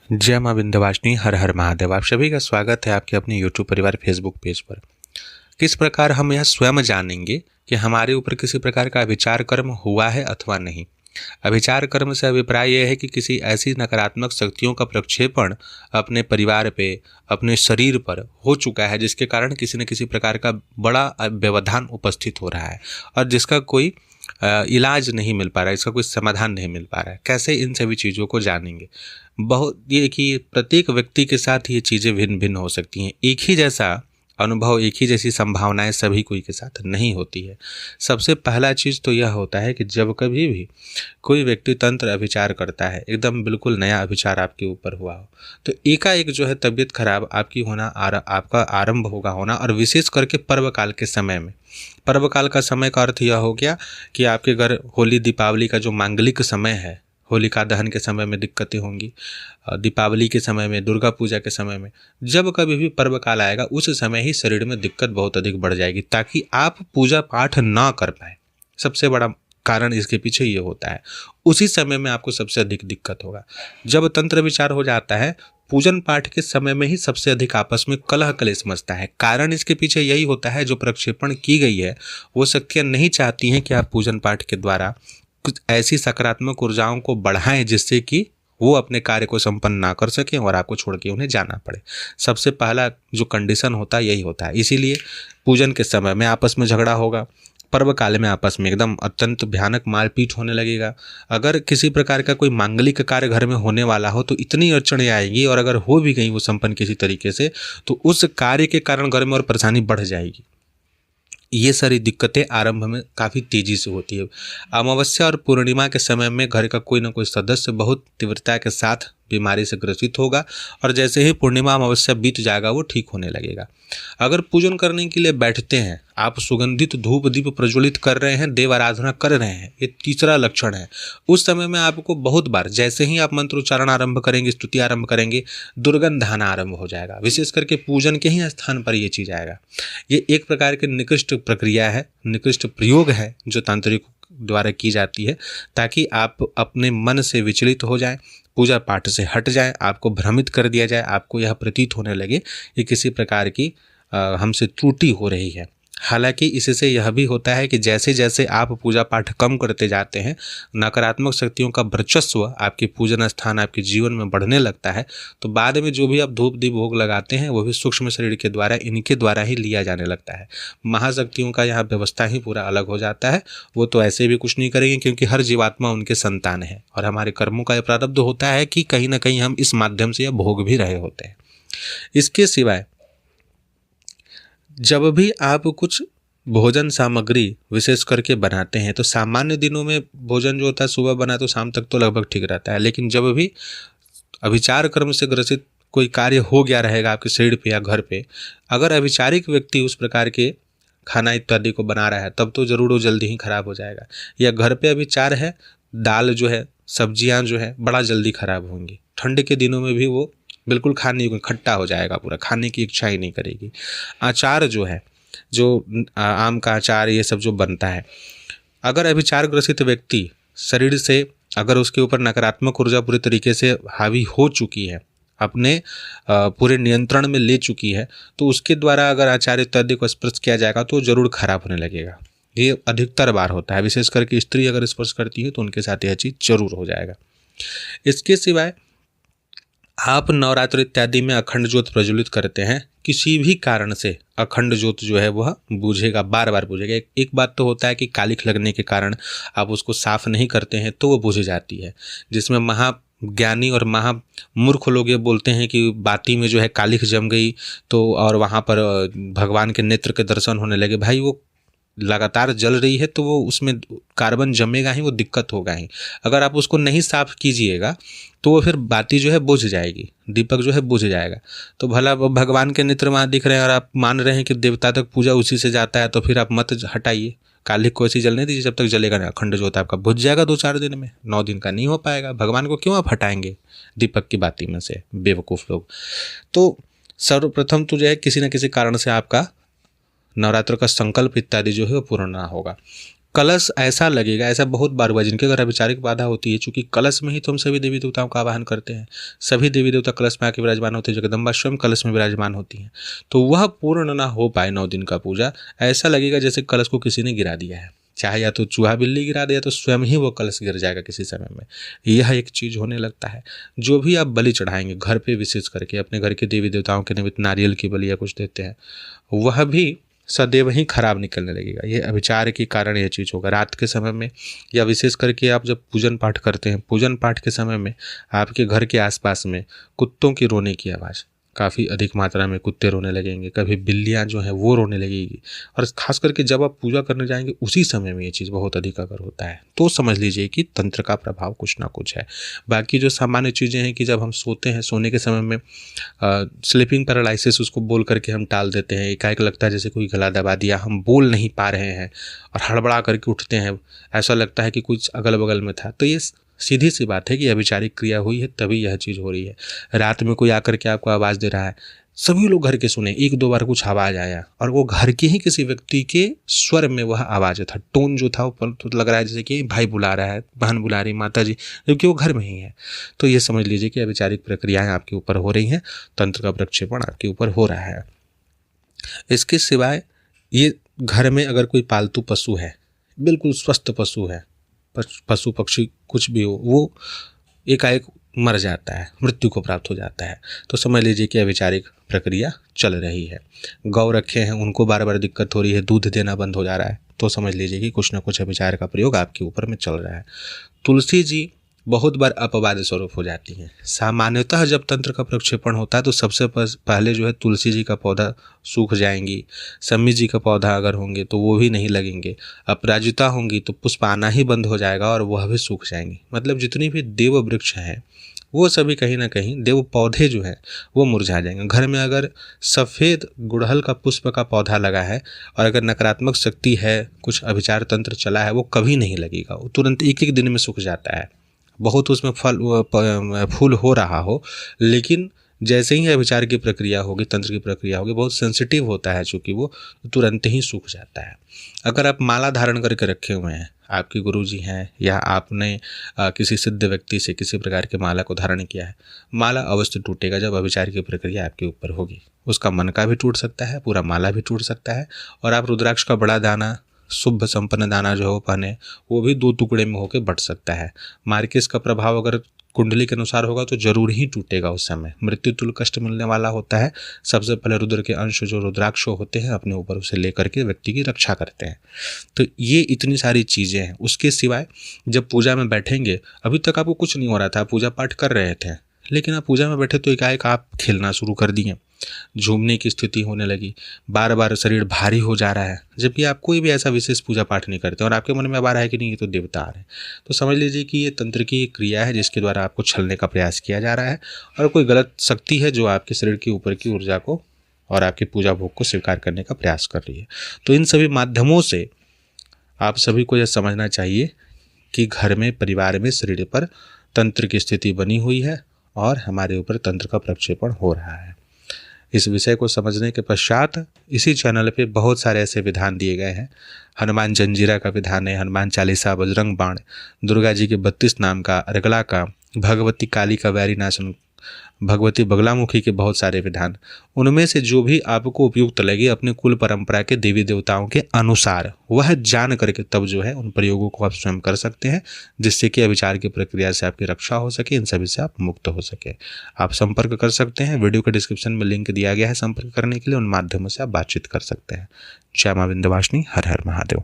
जय माँ विंध्यवासिनी, हर हर महादेव। आप सभी का स्वागत है आपके अपने यूट्यूब परिवार फेसबुक पेज पर। किस प्रकार हम यह स्वयं जानेंगे कि हमारे ऊपर किसी प्रकार का अभिचार कर्म हुआ है अथवा नहीं। अभिचार कर्म से अभिप्राय यह है कि किसी ऐसी नकारात्मक शक्तियों का प्रक्षेपण अपने परिवार पे, अपने शरीर पर हो चुका है, जिसके कारण किसी न किसी प्रकार का बड़ा व्यवधान उपस्थित हो रहा है और जिसका कोई इलाज नहीं मिल पा रहा है, इसका कोई समाधान नहीं मिल पा रहा है। कैसे इन सभी चीज़ों को जानेंगे? बहुत ये कि प्रत्येक व्यक्ति के साथ ये चीज़ें भिन्न भिन्न हो सकती हैं। एक ही जैसा अनुभव, एक ही जैसी संभावनाएं सभी कोई के साथ नहीं होती है। सबसे पहला चीज़ तो यह होता है कि जब कभी भी कोई व्यक्ति तंत्र अभिचार करता है, एकदम बिल्कुल नया अभिचार आपके ऊपर हुआ हो, तो एकाएक जो है तबीयत खराब आपकी होना, आपका आरंभ होगा होना, और विशेष करके पर्व काल के समय में। पर्व काल का समय का अर्थ यह हो गया कि आपके घर होली दीपावली का जो मांगलिक समय है, होलिका दहन के समय में दिक्कतें होंगी, दीपावली के समय में, दुर्गा पूजा के समय में, जब कभी भी पर्व काल आएगा उस समय ही शरीर में दिक्कत बहुत अधिक बढ़ जाएगी, ताकि आप पूजा पाठ ना कर पाए। सबसे बड़ा कारण इसके पीछे ये होता है। उसी समय में आपको सबसे अधिक दिक्कत होगा। जब तंत्र विचार हो जाता है, पूजन पाठ के समय में ही सबसे अधिक आपस में कलह कलेश मचता है। कारण इसके पीछे यही होता है, जो प्रक्षेपण की गई है वो शक्तियाँ नहीं चाहती हैं कि आप पूजन पाठ के द्वारा कुछ ऐसी सकारात्मक ऊर्जाओं को बढ़ाएं जिससे कि वो अपने कार्य को संपन्न ना कर सकें और आपको छोड़ के उन्हें जाना पड़े। सबसे पहला जो कंडीशन होता है यही होता है। इसीलिए पूजन के समय में आपस में झगड़ा होगा, पर्व काल में आपस में एकदम अत्यंत भयानक मारपीट होने लगेगा। अगर किसी प्रकार का कोई मांगलिक कार्य घर में होने वाला हो तो इतनी अड़चनें आएगी, और अगर हो भी गई वो संपन्न किसी तरीके से, तो उस कार्य के कारण घर में और परेशानी बढ़ जाएगी। ये सारी दिक्कतें आरंभ में काफ़ी तेज़ी से होती है। अमावस्या और पूर्णिमा के समय में घर का कोई ना कोई सदस्य बहुत तीव्रता के साथ बीमारी से ग्रसित होगा, और जैसे ही पूर्णिमा अमावस्या बीत जाएगा वो ठीक होने लगेगा। अगर पूजन करने के लिए बैठते हैं, आप सुगंधित धूप दीप प्रज्वलित कर रहे हैं, देव आराधना कर रहे हैं, ये तीसरा लक्षण है। उस समय में आपको बहुत बार, जैसे ही आप मंत्रोच्चारण आरंभ करेंगे, स्तुति आरंभ करेंगे, दुर्गंध आना आरंभ हो जाएगा। विशेष करके पूजन के ही स्थान पर ये चीज़ आएगा। ये एक प्रकार की निकृष्ट प्रक्रिया है, निकृष्ट प्रयोग है जो तांत्रिक द्वारा की जाती है, ताकि आप अपने मन से विचलित हो जाएं, पूजा पाठ से हट जाएं, आपको भ्रमित कर दिया जाए, आपको यह प्रतीत होने लगे कि किसी प्रकार की हमसे त्रुटि हो रही है। हालांकि इससे यह भी होता है कि जैसे जैसे आप पूजा पाठ कम करते जाते हैं, नकारात्मक शक्तियों का वर्चस्व आपके पूजन स्थान, आपके जीवन में बढ़ने लगता है, तो बाद में जो भी आप धूप दीप भोग लगाते हैं वो भी सूक्ष्म शरीर के द्वारा, इनके द्वारा ही लिया जाने लगता है। महाशक्तियों का यहाँ व्यवस्था ही पूरा अलग हो जाता है। वो तो ऐसे भी कुछ नहीं करेंगे, क्योंकि हर जीवात्मा उनके संतान है, और हमारे कर्मों का यह प्रारब्ध होता है कि कहीं ना कहीं हम इस माध्यम से यह भोग भी रहे होते हैं। इसके सिवाय जब भी आप कुछ भोजन सामग्री विशेष करके बनाते हैं, तो सामान्य दिनों में भोजन जो होता है सुबह बना तो शाम तक तो लगभग ठीक रहता है, लेकिन जब भी अभिचार कर्म से ग्रसित कोई कार्य हो गया रहेगा आपके शरीर पे या घर पे, अगर अभिचारिक व्यक्ति उस प्रकार के खाना इत्यादि को बना रहा है, तब तो ज़रूर वो जल्दी ही खराब हो जाएगा। या घर पे अभिचार है, दाल जो है, सब्जियां जो है, बड़ा जल्दी खराब होंगी। ठंड के दिनों में भी वो बिल्कुल खाने को खट्टा हो जाएगा, पूरा खाने की इच्छा ही नहीं करेगी। अचार जो है, जो आम का अचार, ये सब जो बनता है, अगर अभिचार ग्रसित व्यक्ति शरीर से, अगर उसके ऊपर नकारात्मक ऊर्जा पूरी तरीके से हावी हो चुकी है, अपने पूरे नियंत्रण में ले चुकी है, तो उसके द्वारा अगर आचार्य इत्यादि को स्पर्श किया जाएगा तो जरूर खराब होने लगेगा। ये अधिकतर बार होता है। विशेष करके स्त्री अगर स्पर्श करती है तो उनके साथ यह चीज़ जरूर हो जाएगा। इसके सिवाय आप नवरात्र इत्यादि में अखंड ज्योत प्रज्वलित करते हैं, किसी भी कारण से अखंड ज्योत जो है वह बुझेगा, बार बार बुझेगा। एक बात तो होता है कि कालिख लगने के कारण आप उसको साफ नहीं करते हैं तो वो बुझ जाती है, जिसमें महाज्ञानी और महामूर्ख लोग ये बोलते हैं कि बाती में जो है कालिख जम गई तो, और वहाँ पर भगवान के नेत्र के दर्शन होने लगे। भाई वो लगातार जल रही है तो वो उसमें कार्बन जमेगा ही, वो दिक्कत होगा ही। अगर आप उसको नहीं साफ कीजिएगा तो वो फिर बाती जो है बुझ जाएगी, दीपक जो है बुझ जाएगा। तो भला वो भगवान के नेत्र वहाँ दिख रहे हैं और आप मान रहे हैं कि देवता तक पूजा उसी से जाता है, तो फिर आप मत हटाइए, कालिख को ऐसी जलने दीजिए, जब तक जलेगा नहीं। अखंड ज्योत आपका बुझ जाएगा 2-4 दिन में, 9 दिन का नहीं हो पाएगा। भगवान को क्यों आप हटाएंगे दीपक की बाती में से, बेवकूफ़ लोग। तो सर्वप्रथम तो जो है किसी न किसी कारण से आपका नवरात्र का संकल्प इत्यादि जो है वो पूर्ण ना होगा। कलश ऐसा लगेगा, ऐसा बहुत बार हुआ जिनके अगर अभिचारिक बाधा होती है, चूंकि कलश में ही तो हम सभी देवी देवताओं का आवाहन करते हैं, सभी देवी देवता कलश में आके विराजमान होते हैं, जगदम्बा स्वयं कलश में विराजमान होती हैं, तो वह पूर्ण ना हो पाए 9 दिन का पूजा, ऐसा लगेगा जैसे कलश को किसी ने गिरा दिया है, चाहे या तो चूहा बिल्ली गिरा दे या तो स्वयं ही वो कलश गिर जाएगा किसी समय में। यह एक चीज़ होने लगता है। जो भी आप बलि चढ़ाएंगे घर पे, विशेष करके अपने घर के देवी देवताओं के निमित्त नारियल की बलि या कुछ देते हैं, वह भी सदैव ही खराब निकलने लगेगा। ये अभिचार के कारण यह चीज़ होगा। रात के समय में या विशेष करके आप जब पूजन पाठ करते हैं, पूजन पाठ के समय में आपके घर के आसपास में कुत्तों की रोने की आवाज़, काफ़ी अधिक मात्रा में कुत्ते रोने लगेंगे, कभी बिल्लियाँ जो हैं वो रोने लगेगी, और ख़ास करके जब आप पूजा करने जाएंगे उसी समय में ये चीज़ बहुत अधिक अगर होता है तो समझ लीजिए कि तंत्र का प्रभाव कुछ ना कुछ है। बाकी जो सामान्य चीज़ें हैं कि जब हम सोते हैं, सोने के समय में स्लीपिंग पैरालिसिस उसको बोल करके हम टाल देते हैं, एकाएक लगता है जैसे कोई गला दबा दिया, हम बोल नहीं पा रहे हैं और हड़बड़ा करके उठते हैं, ऐसा लगता है कि कुछ अगल बगल में था, तो ये सीधी सी बात है कि अभिचारिक क्रिया हुई है तभी यह चीज़ हो रही है। रात में कोई आकर के आपको आवाज़ दे रहा है, सभी लोग घर के सुने, 1-2 बार कुछ आवाज़ आया और वो घर के ही किसी व्यक्ति के स्वर में वह आवाज़ था, टोन जो था वो तो लग रहा है जैसे कि भाई बुला रहा है, बहन बुला रही, माता जी, जबकि वो घर में ही है। तो ये समझ लीजिए कि अभिचारिक प्रक्रियाएँ आपके ऊपर हो रही हैं, तंत्र का प्रक्षेपण आपके ऊपर हो रहा है। इसके सिवाय ये घर में अगर कोई पालतू पशु है, बिल्कुल स्वस्थ पशु है, पशु पक्षी कुछ भी हो, वो एकाएक मर जाता है, मृत्यु को प्राप्त हो जाता है, तो समझ लीजिए कि अभिचारिक प्रक्रिया चल रही है। गौ रखे हैं, उनको बार बार दिक्कत हो रही है, दूध देना बंद हो जा रहा है, तो समझ लीजिए कि कुछ ना कुछ अभिचार का प्रयोग आपके ऊपर में चल रहा है। तुलसी जी बहुत बार अपवाद स्वरूप हो जाती हैं। सामान्यतः जब तंत्र का प्रक्षेपण होता है तो सबसे पहले जो है तुलसी जी का पौधा सूख जाएंगी, सम्मी जी का पौधा अगर होंगे तो वो भी नहीं लगेंगे, अपराजिता होंगी तो पुष्प आना ही बंद हो जाएगा और वह भी सूख जाएंगी। मतलब जितनी भी देव वृक्ष हैं वो सभी कहीं ना कहीं, देव पौधे जो हैं वो मुरझा जाएंगे। घर में अगर सफ़ेद गुड़हल का पुष्प का पौधा लगा है और अगर नकारात्मक शक्ति है, कुछ अभिचार तंत्र चला है, वो कभी नहीं लगेगा, वो तुरंत एक एक दिन में सूख जाता है। बहुत उसमें फूल हो रहा हो, लेकिन जैसे ही अभिचार की प्रक्रिया होगी, तंत्र की प्रक्रिया होगी, बहुत सेंसिटिव होता है चूँकि वो तुरंत ही सूख जाता है। अगर आप माला धारण करके रखे हुए हैं, आपके गुरुजी हैं या आपने किसी सिद्ध व्यक्ति से किसी प्रकार के माला को धारण किया है, माला अवश्य टूटेगा जब अभिचार की प्रक्रिया आपके ऊपर होगी। उसका मन का भी टूट सकता है, पूरा माला भी टूट सकता है, और आप रुद्राक्ष का बड़ा दाना, शुभ संपन्न दाना जो हो पहने, वो भी 2 टुकड़े में होकर बट सकता है। मार्किस का प्रभाव अगर कुंडली के अनुसार होगा तो जरूर ही टूटेगा। उस समय मृत्यु तुल्य कष्ट मिलने वाला होता है। सबसे पहले रुद्र के अंश जो रुद्राक्ष होते हैं अपने ऊपर उसे लेकर के व्यक्ति की रक्षा करते हैं। तो ये इतनी सारी चीज़ें हैं। उसके सिवाय जब पूजा में बैठेंगे, अभी तक आपको कुछ नहीं हो रहा था, पूजा पाठ कर रहे थे, लेकिन आप पूजा में बैठे तो एकाएक आप खेलना शुरू कर दिए, झूमने की स्थिति होने लगी, बार बार शरीर भारी हो जा रहा है, जबकि आप कोई भी ऐसा विशेष पूजा पाठ नहीं करते और आपके मन में अब आ रहा है कि नहीं ये तो देवता आ रहे हैं, तो समझ लीजिए कि ये तंत्र की एक क्रिया है जिसके द्वारा आपको छलने का प्रयास किया जा रहा है और कोई गलत शक्ति है जो आपके शरीर के ऊपर की ऊर्जा को और आपके पूजा भोग को स्वीकार करने का प्रयास कर रही है। तो इन सभी माध्यमों से आप सभी को यह समझना चाहिए कि घर में, परिवार में, शरीर पर तंत्र की स्थिति बनी हुई है और हमारे ऊपर तंत्र का प्रक्षेपण हो रहा है। इस विषय को समझने के पश्चात इसी चैनल पे बहुत सारे ऐसे विधान दिए गए हैं। हनुमान जंजीरा का विधान है, हनुमान चालीसा, बजरंग बाण, दुर्गा जी के 32 नाम का, अर्गला का, भगवती काली का वैरी नाशन, भगवती बगलामुखी के बहुत सारे विधान, उनमें से जो भी आपको उपयुक्त लगे अपने कुल परंपरा के देवी देवताओं के अनुसार वह जान करके तब जो है उन प्रयोगों को आप स्वयं कर सकते हैं, जिससे कि अभिचार की प्रक्रिया से आपकी रक्षा हो सके, इन सभी से आप मुक्त हो सके। आप संपर्क कर सकते हैं, वीडियो के डिस्क्रिप्शन में लिंक दिया गया है संपर्क करने के लिए, उन माध्यमों से आप बातचीत कर सकते हैं। जय मां विंध्यवासिनी, हर हर महादेव।